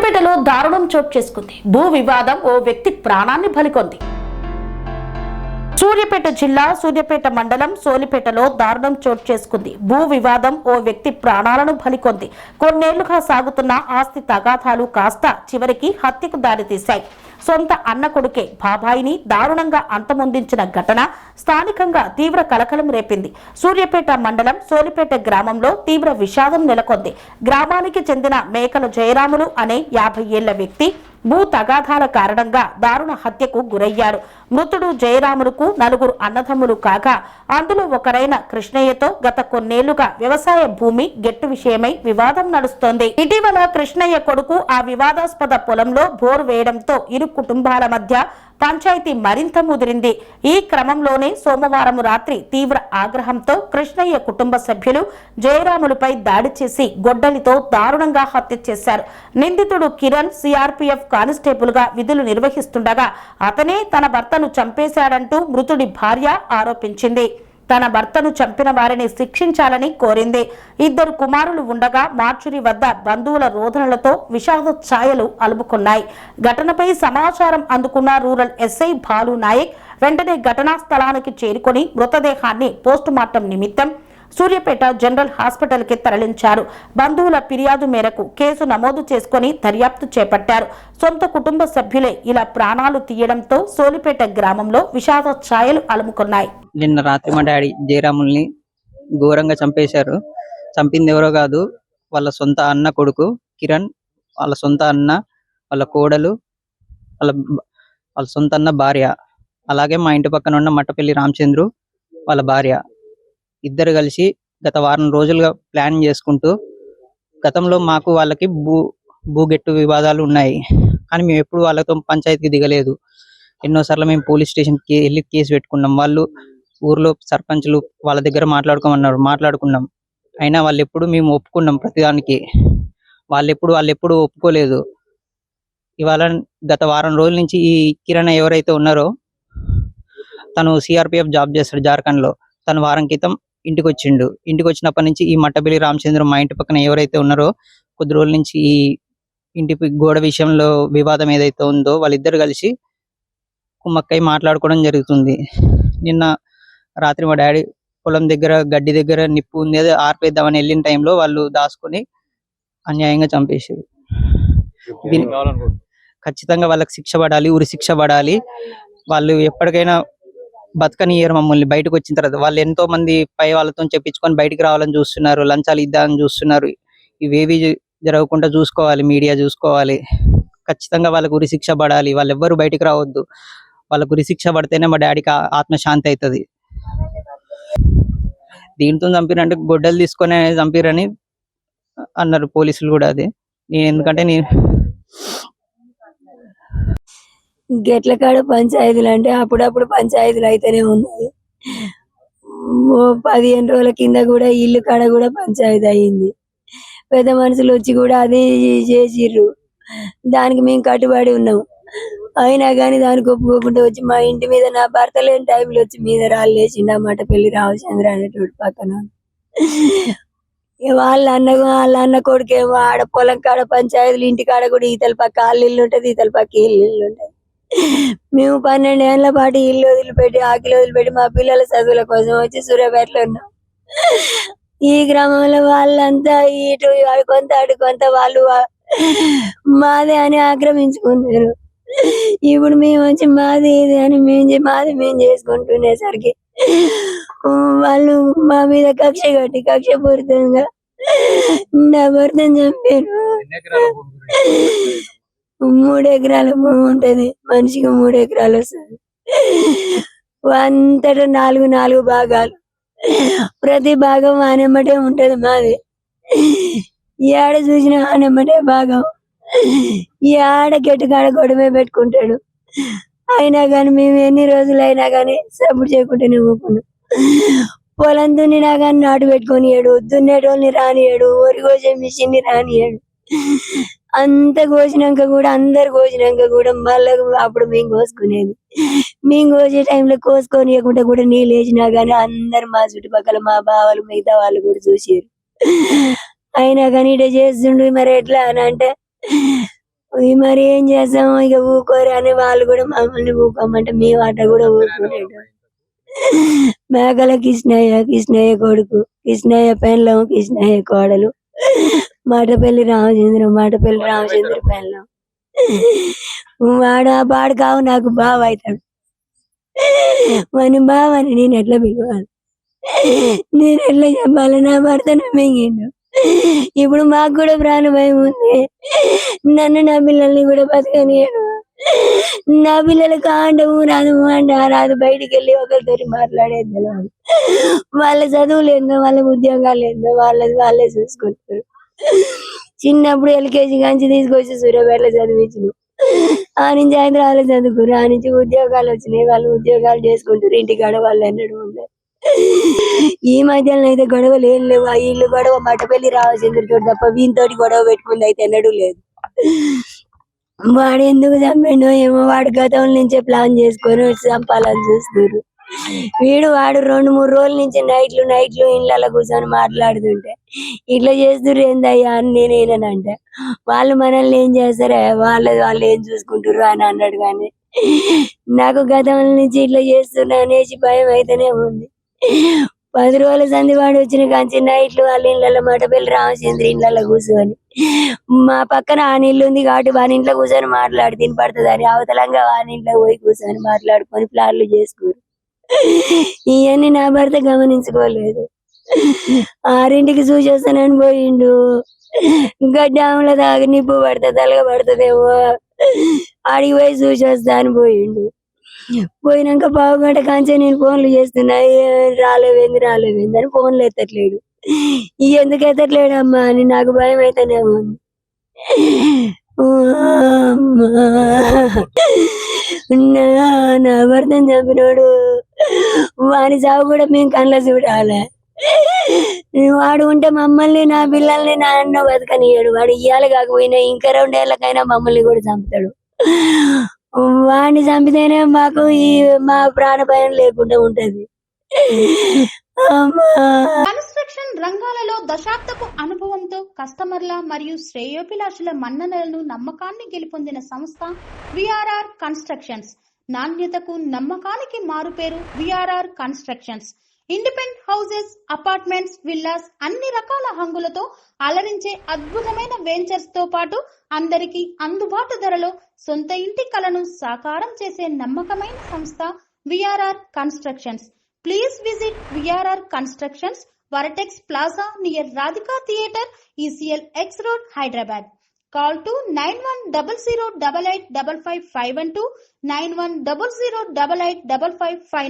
సూర్యాపేటలో దారుణం చోటు చేసుకుంది. భూ వివాదం ఓ వ్యక్తి ప్రాణాన్ని బలికొంది. సూర్యాపేట జిల్లా సూర్యాపేట మండలం సోలిపేటలో దారుణం చోటు చేసుకుంది. భూ వివాదం ఓ వ్యక్తి ప్రాణాలను బలికొంది. కొన్నేళ్లుగా సాగుతున్న ఆస్తి తగాదాలు కాస్త చివరికి హత్యకు దారితీశాయి. సొంత అన్న కొడుకే బాబాయిని దారుణంగా అంతమొందించిన ఘటన స్థానికంగా తీవ్ర కలకలం రేపింది. సూర్యాపేట మండలం సోలిపేట గ్రామంలో తీవ్ర విషాదం నెలకొంది. గ్రామానికి చెందిన మేకల జయరాములు అనే 50 ఏళ్ల వ్యక్తి భూ తగాదాల కారణంగా దారుణ హత్యకు గురయ్యారు. మృతుడు జయరాములకు 4 అన్నదమ్ములు కాగా అందులో ఒకరైన కృష్ణయ్యతో గత కొన్నేళ్లుగా వ్యవసాయ భూమి గెట్టు విషయమై వివాదం నడుస్తోంది. ఇటీవల కృష్ణయ్య కొడుకు ఆ వివాదాస్పద పొలంలో బోరు వేయడంతో ఇరు కుటుంబాల మధ్య పంచాయతీ మరింత ముదిరింది. ఈ క్రమంలోనే సోమవారం రాత్రి తీవ్ర ఆగ్రహంతో కృష్ణయ్య కుటుంబ సభ్యులు జయరాములపై దాడి చేసి గొడ్డలితో దారుణంగా హత్య చేశారు. నిందితుడు కిరణ్ సిఆర్పీఎఫ్ కానిస్టేబుల్ గా విధులు నిర్వహిస్తుండగా అతనే తన భర్తను చంపేశాడంటూ మృతుడి భార్య ఆరోపించింది. తన భర్తను చంపిన వారిని శిక్షించాలని కోరింది. 2 కుమారులు ఉండగా మార్చురి వద్ద బంధువుల రోదనలతో విషాద ఛాయలు అలుముకున్నాయి. ఘటనపై సమాచారం అందుకున్న రూరల్ ఎస్ఐ బాలు నాయక్ వెంటనే ఘటనా స్థలానికి చేరుకొని మృతదేహాన్ని పోస్టుమార్టం నిమిత్తం సూర్యాపేట జనరల్ హాస్పిటల్ కి తరలించారు. బంధువుల ఫిర్యాదు మేరకు కేసు నమోదు చేసుకుని దర్యాప్తు చేపట్టారు. సొంత కుటుంబ సభ్యులే ఇలా ప్రాణాలు తీయడంతో సోలిపేట గ్రామంలో విషాద ఛాయలు అలుముకున్నాయి. నిన్న రాత్రి మా డాడీ జయరాముల్ని ఘోరంగా చంపేశారు. చంపింది ఎవరో కాదు, వాళ్ళ సొంత అన్న కొడుకు కిరణ్, వాళ్ళ సొంత అన్న, వాళ్ళ కోడలు, వాళ్ళ సొంత అన్న భార్య, అలాగే మా ఇంటి పక్కన ఉన్న మట్టపల్లి రామచంద్రు వాళ్ళ భార్య, ఇద్దరు కలిసి గత వారం రోజులుగా ప్లాన్ చేసుకుంటూ, గతంలో మాకు వాళ్ళకి భూగెట్టు వివాదాలు ఉన్నాయి, కానీ మేము ఎప్పుడు వాళ్ళతో పంచాయతీకి దిగలేదు. ఎన్నోసార్లు మేము పోలీస్ స్టేషన్కి వెళ్ళి కేసు పెట్టుకున్నాం. వాళ్ళు ఊర్లో సర్పంచ్లు వాళ్ళ దగ్గర మాట్లాడుకున్నాం. అయినా వాళ్ళు మేము ఒప్పుకున్నాం ప్రతిదానికి. వాళ్ళు ఎప్పుడు ఒప్పుకోలేదు. ఇవాళ గత వారం రోజుల నుంచి ఈ కిరణ్ ఎవరైతే ఉన్నారో తను సిఆర్పిఎఫ్ జాబ్ చేస్తాడు జార్ఖండ్ లో. తను వారం క్రితం ఇంటికి వచ్చినప్పటి నుంచి ఈ మట్టబెల్లి రామచంద్ర మా ఇంటి పక్కన ఎవరైతే ఉన్నారో కొద్ది రోజుల నుంచి ఈ ఇంటి గోడ విషయంలో వివాదం ఏదైతే ఉందో వాళ్ళిద్దరు కలిసి కుమ్మక్కై మాట్లాడుకోవడం జరుగుతుంది. నిన్న రాత్రి మా డాడీ పొలం దగ్గర గడ్డి దగ్గర నిప్పు ఉంది, అది ఆర్పేద్దామని వెళ్ళిన టైంలో వాళ్ళు దాచుకొని అన్యాయంగా చంపేశారు. ఖచ్చితంగా వాళ్ళకి శిక్ష పడాలి, ఉరి శిక్ష పడాలి. వాళ్ళు ఎప్పటికైనా బతకనియరు మమ్మల్ని. బయటకు వచ్చిన తర్వాత వాళ్ళు ఎంతో మంది పై వాళ్ళతో చెప్పించుకొని బయటికి రావాలని చూస్తున్నారు, లంచాలు ఇద్దామని చూస్తున్నారు. ఇవేవి జరగకుండా చూసుకోవాలి, మీడియా చూసుకోవాలి. ఖచ్చితంగా వాళ్ళకు ఉరి శిక్ష పడాలి. వాళ్ళు ఎవ్వరు బయటికి రావద్దు. వాళ్ళకు ఉరి శిక్ష పడితేనే మా డాడీకి ఆత్మశాంతి అవుతుంది. దీంతో చంపిరంటే గొడ్డలు తీసుకొని చంపిరని అన్నారు పోలీసులు కూడా. అది ఎందుకంటే గెట్ల కాడ పంచాయతీలు అంటే అప్పుడప్పుడు పంచాయతీలు అయితేనే ఉన్నాయి. 15 రోజుల కింద కూడా ఇల్లు కాడ కూడా పంచాయతీ అయింది. పెద్ద మనుషులు వచ్చి కూడా అది చేసిర్రు. దానికి మేము కట్టుబడి ఉన్నాం. అయినా కానీ దానికి ఒప్పుకోకుండా వచ్చి మా ఇంటి మీద నా భర్త లేని టైంలో వచ్చి మీద రాళ్ళు వేసిండు అన్నమాట. పెళ్లి రామచంద్ర అనేటోడు పక్కన. వాళ్ళ అన్న కొడుకేమో ఆడ పొలం కాడ పంచాయతీలు, ఇంటి కాడ కూడా ఈతల పక్క వాళ్ళ ఇల్లు ఉంటది, ఈతల పక్క ఇల్లు ఉంటది. మేము 12 ఏళ్ల పాటు ఇల్లు వదిలిపెట్టి ఆకిలు వదిలిపెట్టి మా పిల్లల చదువుల కోసం వచ్చి సూర్యాపేటలో ఉన్నాం. ఈ గ్రామంలో వాళ్ళంతా ఇటు కొంత అటు కొంత వాళ్ళు మాదే అని ఆక్రమించుకున్నారు. ఇప్పుడు మేము వచ్చి మాది ఇది అని మేము చేసుకుంటునేసరికి వాళ్ళు మా మీద కక్షపూరితంగా నా భర్తను చంపారు. 3 ఎకరాల భూమి ఉంటది, మనిషికి 3 ఎకరాలు వస్తుంది. అంతటా 4 భాగాలు, ప్రతి భాగం ఆనెమ్మటే ఉంటది మాది. ఏడ చూసిన ఆనెమ్మటే భాగం. ఈ ఆడ గెట్టు కాడ గొడవ పెట్టుకుంటాడు. అయినా కానీ మేము ఎన్ని రోజులైనా కానీ సపోర్ట్ చేయకుండానే ఊపుకున్నాం. పొలం దున్నినా కానీ నాటు పెట్టుకొనియాడు, దున్నేటోళ్ళని రానియాడు, వరి కోసే మిషన్ని రానియాడు. అంత కోసినాక కూడా అందరు కోసినాక కూడా మళ్ళీ అప్పుడు మేము కోసుకునేది. మేము కోసే టైంలో కోసుకొనియకుండా కూడా నీళ్ళు వేసినా కానీ అందరు మా చుట్టుపక్కల మా బావలు మిగతా వాళ్ళు కూడా చూసారు. అయినా కానీ ఇట చేస్తుండు. మరి ఎట్లా అని అంటే మరి ఏం చేస్తాము, ఇక ఊకోరు అని వాళ్ళు కూడా మమ్మల్ని ఊకోమంటే మేము అట్ట కూడా ఊరుకునేటోళ్ళం. మేకల కృష్ణయ్య కొడుకు, కృష్ణయ్య పెళ్ళం, కృష్ణయ్య కోడలు, మటపల్లి రామచంద్ర పెళ్ళం. వాడు కావు నాకు బావ అవుతాడు. మన బావని నేను ఎట్లా పిలవాలి, నేను ఎట్లా చెప్పాలి? నా భర్త మింగిండు. ఇప్పుడు మాకు కూడా ప్రాణ భయం ఉంది. నన్ను నా పిల్లల్ని కూడా బతకనియను. నా పిల్లలకి రాదు బయటికి వెళ్ళి ఒకరితో మాట్లాడేది తెలియదు. వాళ్ళ చదువులు ఏందో, వాళ్ళ ఉద్యోగాలు ఏందో వాళ్ళే చూసుకుంటారు. చిన్నప్పుడు ఎల్కేజీ కాంచి తీసుకొచ్చి సూర్యాపేటలో చదివించు, ఆ నుంచి హైదరాబాద్లో చదువుకురు, ఆ నుంచి ఉద్యోగాలు వచ్చినాయి, వాళ్ళు ఉద్యోగాలు చేసుకుంటారు. ఇంటికాడ వాళ్ళు ఎన్నడూ ఉండరు. ఈ మధ్యలో అయితే గొడవలు ఏం లేవు. ఆ ఇల్లు గొడవ మటపల్లి రామచంద్రతోటి తప్ప వీనితోటి గొడవ పెట్టుకుంది అయితే ఎన్నడూ లేదు. వాడు ఎందుకు చంపిండో ఏమో, వాడు గతం నుంచే ప్లాన్ చేసుకొని చంపాలని చూస్తున్నారు. వాడు 2-3 రోజుల నుంచి నైట్లు ఇళ్ళలో కూర్చొని మాట్లాడుతుంటే ఇట్లా చేస్తుర్రు ఏందయ్యా అని నేనేనంటే, వాళ్ళు మనల్ని ఏం చేస్తారే, వాళ్ళు ఏం చూసుకుంటారు అని అన్నాడు. కానీ నాకు గతం నుంచి ఇట్లా చేస్తున్నా అనేసి భయం అయితేనే ఉంది. 10 రోజుల సంది వాడు వచ్చిన కాంచి నైట్లు వాళ్ళ ఇళ్ళలో మటపల్లి రామచంద్ర ఇళ్ళలో కూర్చొని, మా పక్కన ఆ నీళ్ళు ఉంది కాబట్టి వాని ఇంట్లో కూర్చొని మాట్లాడి తిని పడుతుంది అని అవతలంగా వాని ఇంట్లో పోయి కూర్చొని మాట్లాడుకొని ప్లాన్లు చేసుకోరు. ఇవన్నీ నా భర్త గమనించుకోలేదు. 6ంటికి చూసేస్తానని పోయిండు. గడ్డాముల దాగి నిప్పు పడుతుంది, తలగ పడుతుందేమో, ఆడికి పోయి చూసేస్తా అని పోయిండు. పోయినాక పావుగంట కాంచే నేను ఫోన్లు చేస్తున్నా, రాలేవేంది అని ఫోన్లు ఎత్తట్లేడు. ఎందుకు ఎత్తట్లేడు అమ్మా అని నాకు భయం అయితేనే ఉంది. నా భర్తను చంపినోడు వాని చావు కూడా మేము కళ్ళ చూడాలి. వాడు ఉంటే మమ్మల్ని, నా పిల్లల్ని, నా అన్న బతకనియాడు. వాడు ఇయ్యాలి కాకపోయినా ఇంకా 2 ఏళ్ళకైనా మమ్మల్ని కూడా చంపుతాడు. వాడిని చంపితేనే మాకు మా ప్రాణ భయం లేకుండా ఉంటది. కన్స్ట్రక్షన్ రంగాలలో దశాబ్దపు అనుభవంతో కస్టమర్ల మరియు శ్రేయోభిలాషుల మన్ననలను, నమ్మకాన్ని గెలుపొందిన సంస్థ విఆర్ఆర్ కన్స్ట్రక్షన్స్. నాణ్యతకు, నమ్మకానికి మారుపేరు VRR constructions. Independent houses, apartments, villas అన్ని రకాల హంగులతో అలరించే అద్భుతమైన వెంచర్స్ తో పాటు అందరికీ అందుబాటు ధరలో సొంత ఇంటి కలను సాకారం చేసే నమ్మకమైన సంస్థ VRR constructions. Please visit VRR Constructions, Varatex Plaza near Radhika Theatre, ECL X Road, Hyderabad. Call to 9100885551 9100885559.